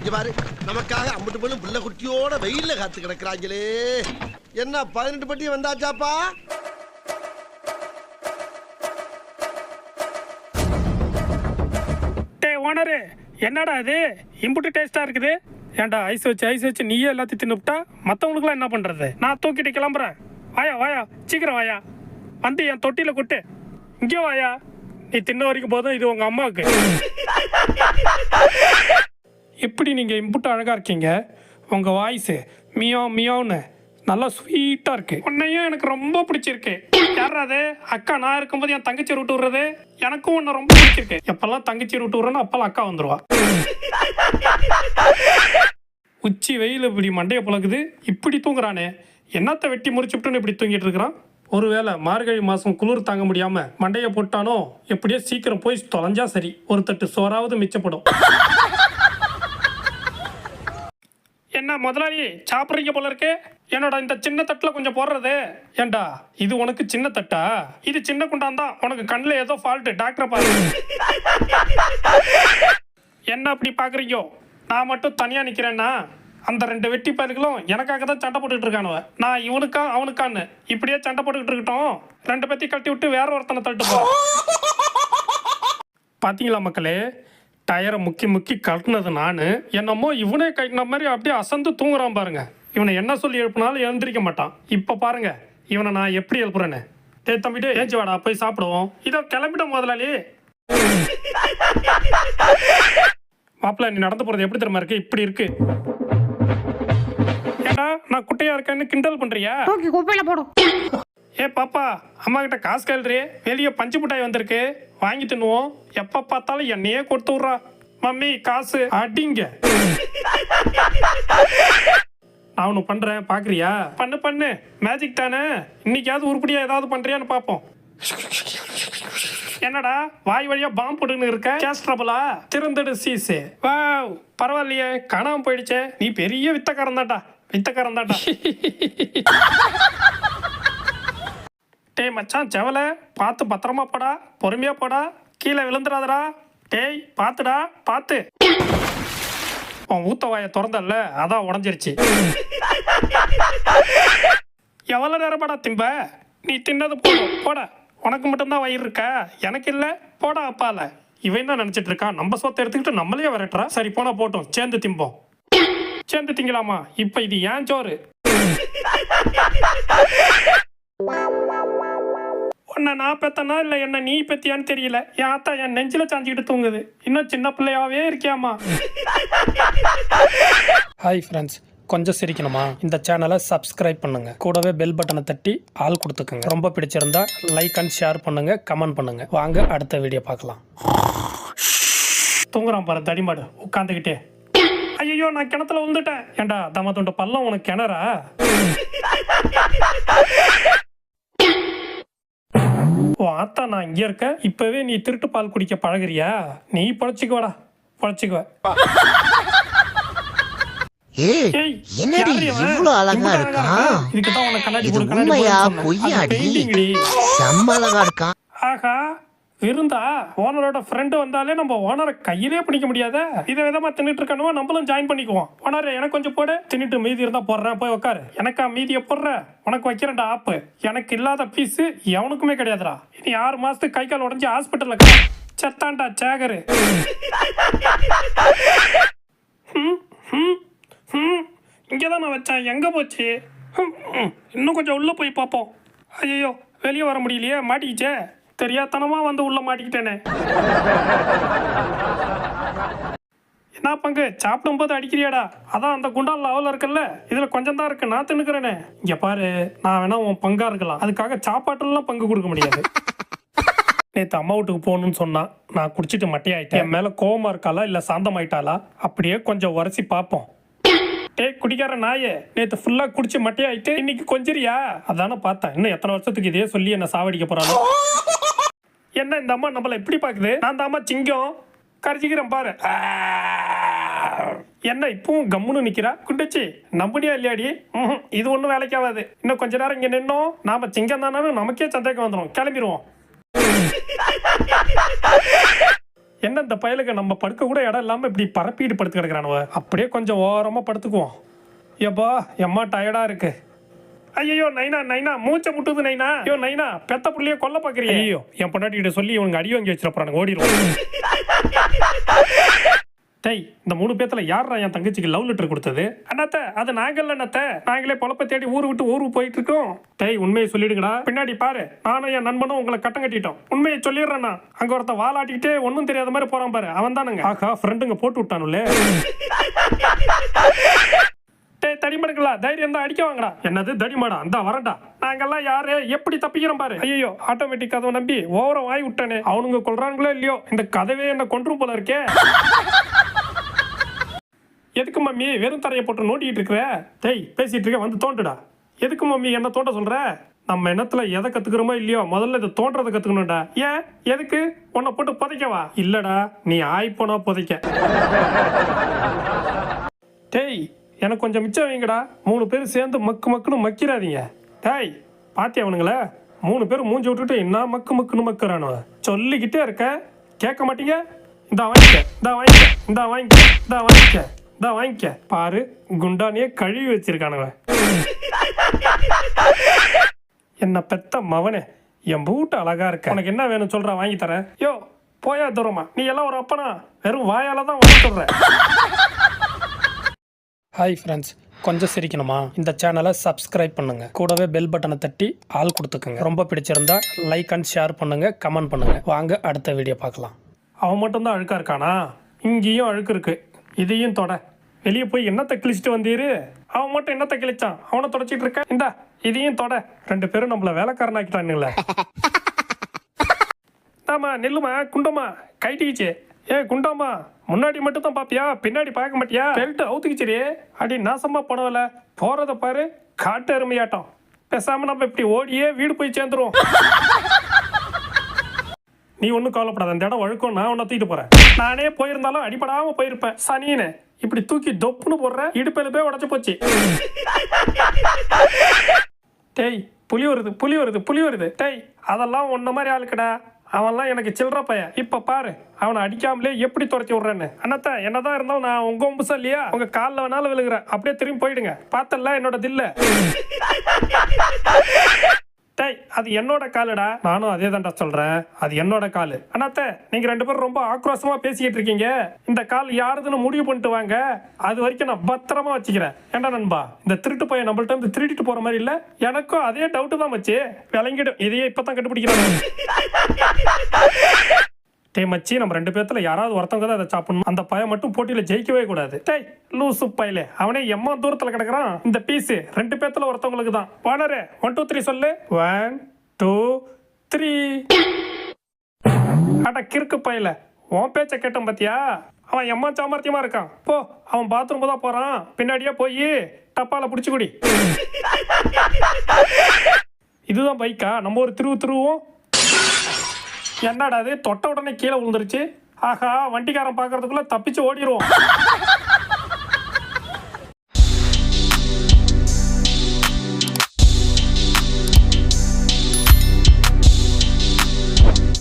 இங்க பாரு, நமக்காக அம்பட்டு பொண்ணு பிள்ளை குட்டியோட வெயில்ல காத்து கிடக்குறாங்களே. என்ன 18 பட்டி வந்தாச்சாப்பா? ஓனரு என்னடா இது இம்புட்டு டேஸ்டா இருக்குது? ஏன்டா ஐஸ் வச்சு நீயே எல்லாத்தையும் தின்னுவிட்டா மற்றவங்களுக்குலாம் என்ன பண்றது? நான் தூக்கிட்டு கிளம்புறேன். வாயா சீக்கிரம் வாயா, வந்து என் தொட்டியில கொட்டு. இங்கே வாயா, நீ தின்ன வரைக்கும் போதும், இது உங்க அம்மாவுக்கு. எப்படி நீங்க இம்புட்டு அழகா இருக்கீங்க, உங்க வாய்ஸ் மியாவுன்னு நல்லா ஸ்வீட்டா இருக்கு. உன்னையும் எனக்கு ரொம்ப பிடிச்சிருக்கு. யாராவது அக்கா நான் இருக்கும்போது என் தங்கச்சி விட்டு விடுறது எனக்கும் உன்னை ரொம்ப பிடிச்சிருக்கு. எப்பெல்லாம் தங்கச்சி விட்டு விடுறேன்னு அப்பெல்லாம் அக்கா வந்துருவா. உச்சி வெயில் இப்படி மண்டைய புழக்குது, இப்படி தூங்குறானே, என்னத்தை வெட்டி முறிச்சுட்டுன்னு இப்படி தூங்கிட்டு இருக்கிறான். ஒருவேளை மார்கழி மாசம் குளிர் தாங்க முடியாம மண்டைய போட்டானோ, எப்படியோ சீக்கிரம் போய் தொலைஞ்சா சரி, ஒரு தட்டு சோறாவது மிச்சப்படும். என்ன முதலாளி சாப்பிட்றீங்க போல இருக்கு? என்னோட இந்த சின்ன தட்டுல கொஞ்சம் போடுறது. ஏண்டா இது உனக்கு சின்ன தட்டா? இது சின்ன குண்டான் தான். உனக்கு கண்ணில் ஏதோ ஃபால்ட்டு, டாக்டரை பாரு. என்ன அப்படி பாக்குறீங்க? நான் மட்டும் தனியா நிக்கிறேன்னா அந்த 2 வெட்டி பயல்களும் எனக்காக தான் சண்டை போட்டுக்கிட்டு இருக்கானுவ. நான் இவனுக்கா அவனுக்கான்னு இப்படியே சண்டை போட்டுக்கிட்டு இருக்கட்டும். 2 பேத்தையும் கட்டி விட்டு வேற ஒருத்தனை தட்டு போ. பாத்தீங்களா மக்களே, டயரை முக்கி கட்டினது நான், என்னமோ இவனே கட்டின மாதிரி அப்படியே அசந்து தூங்குறான் பாருங்க. இவனை என்ன சொல்லி எழுப்பினாலும் எழுந்திரிக்க மாட்டான். இப்ப பாருங்க இவனை நான் எப்படி எழுப்புறேன்னு. தம்பிட்டு ஏஞ்சி வாடா போய் சாப்பிடுவோம். இதோ கிளம்பிட்டோம் முதலாளி. மாப்பிள்ள நீ நடந்து போறது எப்படி தெரியுமா இருக்கு? இப்படி இருக்கு. ஏடா நான் குட்டையா இருக்கேன்னு கிண்டல் பண்றியா? ஏ பாப்பா, அம்மா கிட்ட காசு கேள்றி, வெளியே பஞ்சு மிட்டாய் வந்திருக்கு, வாங்கி தின்னுவோம். எப்ப பார்த்தாலும் என்னையே கொடுத்து விட்றா. மம்மி காசு அடிங்க. நான் ஒன்று பண்றேன் பாக்குறியா? பண்ணு மேஜிக் தானே, இன்னைக்காவது உருப்படியா ஏதாவது பண்றியான்னு பாப்போம். என்னடா வாய் வழியா பாம்பு போட்டுன்னு இருக்க? கேஸ் ட்ரபிளா? திறந்துடு சீசு. வாவ் பரவாயில்லையே, காணாம போயிடுச்சே. நீ பெரிய வித்தக்காரன் தான்டா. டேய் மச்சான் செவல பார்த்து பத்திரமா போடா, பொறுமையா போடா, கீழே விழுந்துடாதடா. டேய் பார்த்து. உன் ஊத்த வாயை திறந்தல்ல, அதான் உடஞ்சிருச்சு. எவ்வளவு நேரமாடா திம்ப? நீ தின்னது போட. உனக்கு மட்டும்தான் வயிறு இருக்கா, எனக்கு இல்லை. போடா அப்பால. இவன் தான் நினைச்சிட்டு இருக்கான் நம்ம சொத்தை எடுத்துக்கிட்டு நம்மளே விரட்டுறா. சரி போனா போட்டோம், சேர்ந்து திம்போம். சேர்ந்து திங்கலாமா? இப்ப இது ஏன் சோறு? உன்னை நான் பெத்தனா இல்லை என்ன நீ பெத்தியான்னு தெரியல. என் ஆத்தா என் நெஞ்சில சாஞ்சிக்கிட்டு தூங்குது. இன்னும் சின்ன பிள்ளையாவே இருக்கியாமா? ஹாய் ஃப்ரெண்ட்ஸ், கொஞ்சம் சிரிக்கணுமா? இந்த சேனலை சப்ஸ்கிரைப் பண்ணுங்க, கூடவே பெல் பட்டனை தட்டி ஆள் கொடுத்துக்கோங்க. ரொம்ப பிடிச்சிருந்தா லைக் அண்ட் ஷேர் பண்ணுங்க, கமெண்ட் பண்ணுங்க. வாங்க அடுத்த வீடியோ பார்க்கலாம். தூங்குறான் பாரு தடிமாடு உட்காந்துக்கிட்டே. ஐயோ நான் கிணத்துல விழுந்துட்டேன். ஏண்டா தம்ம தொண்ட பள்ளம் உனக்கு கிணறா? ஓ ஆத்தா நான் இங்க இருக்க. இப்பவே நீ திருட்டு பால் குடிக்க பழகுறியா? நீ பழச்சிக்குவடா, பழச்சிக்குவ. என்னடி இவ்வளவு அழகா இருக்கான்? இதுக்குதான் உனக்கு கண்ணாடி போடு, உண்மையா பொய்யாடி? செம்ம அழகா இருக்கான். ஆஹா விருந்தா? ஓனரோட ஃப்ரெண்டு வந்தாலே நம்ம ஓனரை கையிலே பிடிக்க முடியாத. இதை விதமா தின்னுட்டு இருக்கணுமா, நம்மளும் ஜாயின் பண்ணிக்குவோம். ஓனரே எனக்கு கொஞ்சம் போடு. தின்னுட்டு மீதி இருந்தா போடுறேன், போய் உட்காரு. எனக்கா மீதியை போடுற? உனக்கு வைக்கிறேன்டா ஆப்பு. எனக்கு இல்லாத பீஸ் எவனுக்குமே கிடையாதுடா. இனி 6 மாசத்துக்கு கை கால் உடஞ்சி ஹாஸ்பிட்டல்ல செத்தான்டா சேகரு. இங்கதான் நான் வச்சேன், எங்க போச்சு? இன்னும் கொஞ்சம் உள்ள போய் பார்ப்போம். ஐயோ வெளியே வர முடியலையே, மாட்டிக்கிச்சே. தெரியாதனமா வந்து உள்ள மாட்டிக்கிட்டேனே. என்ன பங்கு சாப்பிடும் போது அடிக்கிறியாடா? அதான் அந்த குண்டால் அவல இருக்குல்ல, இதுல கொஞ்சம் தான் இருக்கு, நான் தின்னுக்கிறேனே. இங்க பாரு, நான் வேணா உன் பங்கா இருக்கலாம், அதுக்காக சாப்பாட்டுலாம் பங்கு கொடுக்க முடியாது. நேற்று அம்மா வீட்டுக்கு போகணும்னு சொன்னா, நான் குடிச்சிட்டு மட்டையாயிட்டேன். என் மேல கோவமா இருக்காளா இல்ல சாந்தமாயிட்டாளா? அப்படியே கொஞ்சம் உரசி பார்ப்போம். டேய் குடிக்கார நாயே, நேற்று ஃபுல்லா குடிச்சு மட்டையாயிட்டு இன்னைக்கு கொஞ்சிரியா? அதானே பார்த்தேன். இன்னும் எத்தனை வருஷத்துக்கு இதே சொல்லி என்ன சாவடிக்க போறானோ? என்ன இந்த அம்மா நம்மள எப்படி பாக்குது? நான் இந்த அம்மா சிங்கம் கரைச்சிக்கிறேன் பாரு. என்ன இப்பவும் கம்முன்னு நிக்கிறா? குண்டச்சி நம்படியா இல்லையாடி? இது ஒன்றும் வேலைக்கு ஆகாது. இன்னும் கொஞ்ச நேரம் இங்க நின்னோம், நாம சிங்கம் தானு நமக்கே சந்தேகம் வந்துடும். கிளம்பிடுவோம். என்ன இந்த பயலுக்கு நம்ம படுக்க கூட இடம் இல்லாம இப்படி பரப்பிட்டு படுத்து கிடக்குறானுவ. அப்படியே கொஞ்சம் ஓரமா படுத்துக்குவோம். ஏப்பா எம்மா டயர்டா இருக்கு. ஐயோ நைனா நைனா மூச்சை முட்டுது நைனா. ஐயோ நைனா பெத்த புள்ளிய கொல்ல பாக்குறியா? ஐயோ என் பொண்டாட்டிகிட்ட சொல்லி இவனுக்கு அடி வாங்கி வச்சிருப்பானுங்க, ஓடிடுவோம். டேய் இந்த 3 பேத்துல யாரா என் தங்கச்சிக்கு லவ் லெட்டர் கொடுத்தது? அண்ணாத்த அது நாங்கல்ல அண்ணாத்த, நாங்களே பொழப்ப தேடி ஊரு விட்டு ஊருக்கு போயிட்டு இருக்கோம். டேய் உண்மையை சொல்லிடுங்கடா. பின்னாடி பாரு, நானும் என் நண்பனும் உங்களை கட்டம் கட்டிட்டோம். உண்மையை சொல்லிடுறேன்னா. அங்க ஒருத்த வாலாட்டிக்கிட்டே ஒன்னும் தெரியாத மாதிரி போறான் பாரு, அவன் தானுங்க. ஆகா ஃப்ரெண்டுங்க போட்டு விட்டானுல்ல. டேய் தடிமடுங்களா, தைரியம் தான் அடிக்க வாங்கடா. என்னது தடிமாடா? அந்த வரண்டா. நாங்கெல்லாம் யாரு எப்படி தப்பிக்கிறோம் பாரு. ஐயோ ஆட்டோமேட்டிக் கதவை நம்பி ஓவர வாய் விட்டானே. அவனுங்க கொள்றாங்களோ இல்லையோ, இந்த கதவே என்ன கொன்றும் போல இருக்கே. எதுக்கு மம்மி வெறும் தரையை போட்டு நோண்டிட்டு இருக்கிற? டேய் பேசிட்டு இருக்க, வந்து தோண்டுடா. எதுக்கு மம்மி என்ன தோண்ட சொல்ற? நம்ம எண்ணத்துல எதை கத்துக்கிறோமோ இல்லையோ, முதல்ல இதை தோன்றதை கத்துக்கணும்டா. ஏன் எதுக்கு? உன்னை போட்டு புதைக்கவா? இல்லடா நீ ஆய்ப்போனா புதைக்க. டேய் எனக்கு கொஞ்சம் மிச்சம் வைங்கடா. 3 பேர் சேர்ந்து மக்கு மக்குன்னு மக்கிறாதீங்க. டேய் பாத்தி அவனுங்கள 3 பேர் மூஞ்சி விட்டுட்டு என்ன மக்கு மக்குன்னு மக்குறானு சொல்லிக்கிட்டே இருக்க, கேட்க மாட்டீங்க. இந்த வாங்கிக்க, இந்த வாங்கிக்க, இந்த வாங்கிக்க, இந்த வாங்கிக்க, இந்த வாங்கிக்க. பாரு குண்டானியே கழுவி வச்சிருக்கானுவ. என்ன பெத்த மவனே, என் பூட்டு அழகா இருக்க. உனக்கு என்ன வேணும் சொல்ற, வாங்கி தரேன். யோ போயா தூரமா, நீ எல்லாம் ஒரு அப்பனா? வெறும் வாயால தான் வாங்கி சொல்ற. ஹாய் ஃப்ரெண்ட்ஸ், கொஞ்சம் சிரிக்கணுமா? இந்த சேனலை சப்ஸ்கிரைப் பண்ணுங்க, கூடவே பெல் பட்டனை தட்டி ஆள் கொடுத்துக்குங்க. ரொம்ப பிடிச்சிருந்தா லைக் அண்ட் ஷேர் பண்ணுங்க, கமெண்ட் பண்ணுங்க. வாங்க அடுத்த வீடியோ பார்க்கலாம். அவன் மட்டும்தான் அழுக்கா இருக்கானா? இங்கேயும் அழுக்கு இருக்கு, இதையும் தொட. வெளியே போய் என்னத்தை கிழிச்சிட்டு வந்தீரு? அவன் மட்டும் என்னத்தை கிழிச்சான், அவனை தொடச்சிட்டு இருக்க. இந்தா இதையும் தொட. 2 பேரும் நம்மள வேலைக்காரனாக்கிட்டானுங்களே. ஆமா நெல்லுமா குண்டமா கைட்டிக்கிச்சு. ஏ குண்டாமா, முன்னாடி மட்டும் தான் பாப்பியா, பின்னாடி பார்க்க மாட்டியா? பெல்ட் அவுத்துக்கிச்சே. அடி நாசமா போனவல, போறத பாரு காட்டு அருமையாட்டம். பேசாம நம்ம இப்படி ஓடியே வீடு போய் சேர்ந்துருவோம். நீ ஒன்றும் கவலைப்படாத, அந்த இடம் வழுக்கும், நான் உன்னை தூக்கிட்டு போறேன். நானே போயிருந்தாலும் அடிபடாம போயிருப்பேன். சனின்னு இப்படி தூக்கி தொப்புன்னு போடுற, இடுப்பில போய் உடச்சு போச்சு. டேய் புலி வருது, புலி வருது, புலி வருது. டேய் அதெல்லாம் ஒன்ன மாதிரி ஆளுக்கடா, அவன்லாம் எனக்கு சில்லற பையன். இப்ப பாரு அவனை அடிக்காமலே எப்படி துரத்தி விடுறேன்னு. அண்ணாத்த என்னதான் இருந்தாலும் நான் உங்க ஒம்புசா இல்லையா? உங்க காலில் வேணாலும் விழுகிறேன், அப்படியே திரும்பி போயிடுங்க. பார்த்தல என்னோட தில்ல. டேய் அது என்னோட காலுடா. நானும் அதே தான்டா சொல்றேன், அது என்னோட காலு. அண்ணாத்த நீங்க 2 பேரும் ரொம்ப ஆக்ரோஷமா பேசிக்கிட்டு இருக்கீங்க. இந்த கால் யாருதுன்னு முடிவு பண்ணிட்டு வாங்க, அது வரைக்கும் நான் பத்திரமா வச்சுக்கிறேன். ஏண்டா நண்பா, இந்த திருட்டு பையன் நம்மள்ட்ட வந்து திருடிட்டு போற மாதிரி இல்ல? எனக்கும் அதே டவுட்டு தான் வச்சு விளங்கிடும். இதையே இப்பதான் கண்டுபிடிக்கிறாங்க. டேய் மச்சி, நம்ம 2 பேர்த்துல யாராவது ஒருத்தவங்க தான் அதை சாப்பிடணும். அந்த பையன் மட்டும் போட்டியில ஜெயிக்கவே கூடாது. டேய் லூசு பையலே, அவனே எம்மா தூரத்துல கிடக்குறான். இந்த பீஸ் 2 பேர்த்துல ஒருத்தவங்களுக்கு தான். வானரே 1 2 3 சொல்லு. 1 2 3. அட கிறுக்கு பையல, உன் பேச்ச கேட்டோம் பாத்தியா? அவன் எம்மா சாமர்த்தியமா இருக்கான். போ, அவன் பாத்ரூம் தான் போறான், பின்னாடியே போய் டப்பால புடிச்சு குடி. இதுதான் பைக்கா? நம்ம ஒரு திருவுவோம். என்னடா அது, தொட்ட உடனே கீழே விழுந்துருச்சு. ஆஹா, வண்டிக்காரன் பார்க்கறதுக்குள்ள தப்பிச்சு ஓடிடுவோம்.